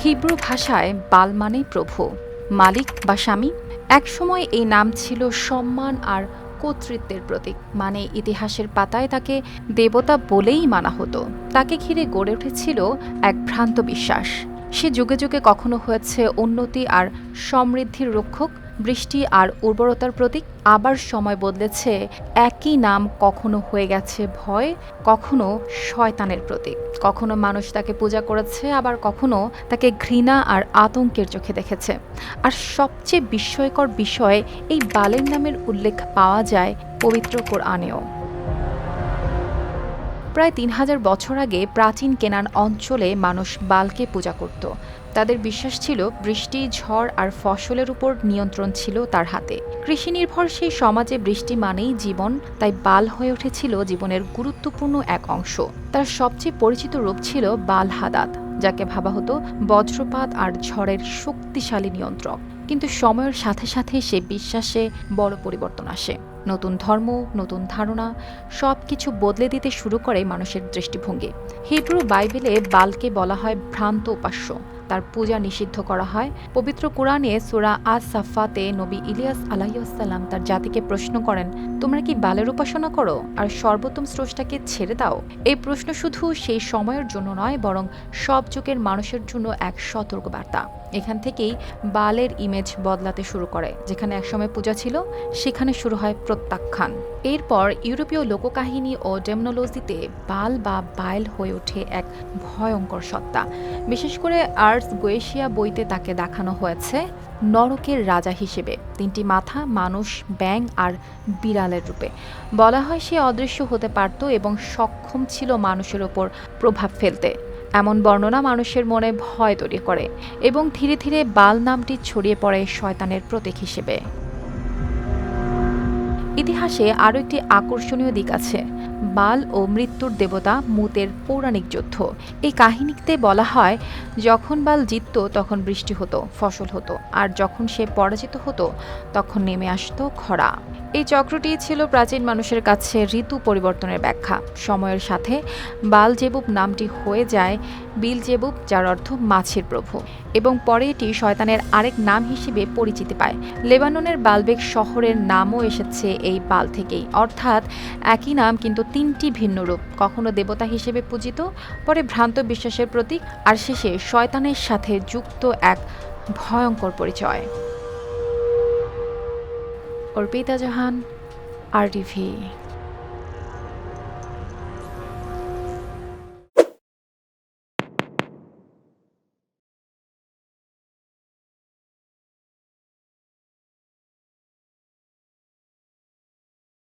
Hebrew ভাষায় বাল মানেই প্রভু, মালিক বা স্বামী। একসময় এই নাম ছিল সম্মান আর কর্তৃত্বের প্রতীক। মানে ইতিহাসের পাতায় তাকে দেবতা বলেই মানা হতো। তাকে ঘিরে গড়ে উঠেছিল এক ভ্রান্ত বিশ্বাস। সে যুগে যুগে কখনো হয়েছে উন্নতি আর সমৃদ্ধির রক্ষক, বৃষ্টি আর উর্বরতার প্রতীক। আবার সময় বদলেছে, একই নাম কখনো হয়ে গেছে ভয়, কখনো শয়তানের প্রতীক। কখনো মানুষ তাকে পূজা করেছে, আবার কখনো তাকে ঘৃণা আর আতঙ্কের চোখে দেখেছে। আর সবচেয়ে বিস্ময়কর বিষয়, এই বালের নামের উল্লেখ পাওয়া যায় পবিত্র কোরআনেও। প্রায় ৩,০০০ বছর আগে প্রাচীন কেনান অঞ্চলে মানুষ বালকে পূজা করত। তাদের বিশ্বাস ছিল বৃষ্টি, ঝড় আর ফসলের উপর নিয়ন্ত্রণ ছিল তার হাতে। কৃষি নির্ভর সেই সমাজে বৃষ্টি মানেই জীবন, তাই বাল হয়ে উঠেছিল জীবনের গুরুত্বপূর্ণ এক অংশ। তার সবচেয়ে পরিচিত রূপ ছিল বাল হাদাদ, যাকে ভাবা হতো বজ্রপাত আর ঝড়ের শক্তিশালী নিয়ন্ত্রক। কিন্তু সময়ের সাথে সাথে সে বিশ্বাসে বড় পরিবর্তন আসে। নতুন ধর্ম, নতুন ধারণা, সবকিছু বদলে দিতে শুরু করে মানুষের দৃষ্টিভঙ্গি। হিব্রু বাইবেলে বালকে বলা হয় ভ্রান্ত উপাস্য। তার পূজা নিষিদ্ধ করা হয়। পবিত্র কোরআনে সূরা আস-সাফফাতে নবী ইলিয়াস আলাইহিসসালাম তার জাতিকে প্রশ্ন করেন, তোমরা কি বালের উপাসনা করো আর সর্বোত্তম স্রষ্টাকে ছেড়ে দাও? এই প্রশ্ন শুধু সেই সময়ের জন্য নয়, বরং সব যুগের মানুষের জন্য এক সতর্কবার্তা। এখান থেকেই বালের ইমেজ বদলাতে শুরু করে। যেখানে একসময় পূজা ছিল, সেখানে শুরু হয় প্রত্যাখ্যান। এরপর ইউরোপীয় লোককাহিনী ও ডেমনোলজিতে বাল বা বাইল হয়ে ওঠে এক ভয়ঙ্কর সত্তা। বিশেষ করে আর্টস গোয়েশিয়া বইতে তাকে দেখানো হয়েছে নরকের রাজা হিসেবে। ৩টি মাথা, মানুষ, ব্যাঙ আর বিড়ালের রূপে। বলা হয় সে অদৃশ্য হতে পারত এবং সক্ষম ছিল মানুষের ওপর প্রভাব ফেলতে। এমন বর্ণনা মানুষের মনে ভয় তৈরি করে এবং ধীরে ধীরে বাল নামটি ছড়িয়ে পড়ে শয়তানের প্রতীক হিসেবে। ইতিহাসে আরও একটি আকর্ষণীয় দিক আছে। বাল ও মৃত্যুর দেবতা মুতের পৌরাণিক যুদ্ধ। এই কাহিনীতে বলা হয়, যখন বাল জিতত তখন বৃষ্টি হতো, ফসল হতো, আর যখন সে পরাজিত হতো তখন নেমে আসতো খরা। এই চক্রটি ছিল প্রাচীন মানুষের কাছে ঋতু পরিবর্তনের ব্যাখ্যা। সময়ের সাথে বাল জেবুব নামটি হয়ে যায় বিল জেবুব, যার অর্থ মাছের প্রভু, এবং পরে এটি শয়তানের আরেক নাম হিসেবে পরিচিতি পায়। লেবাননের বালবেক শহরের নামও এসেছে এই বাল থেকেই। অর্থাৎ একই নাম কিন্তু ৩টি ভিন্ন রূপ, কখনো দেবতা হিসেবে পূজিত, পরে ভ্রান্ত বিশ্বাসের প্রতীক, আর শেষে শয়তানের সাথে যুক্ত এক ভয়ঙ্কর পরিচয়। অর্পিতা জাহান, RTV।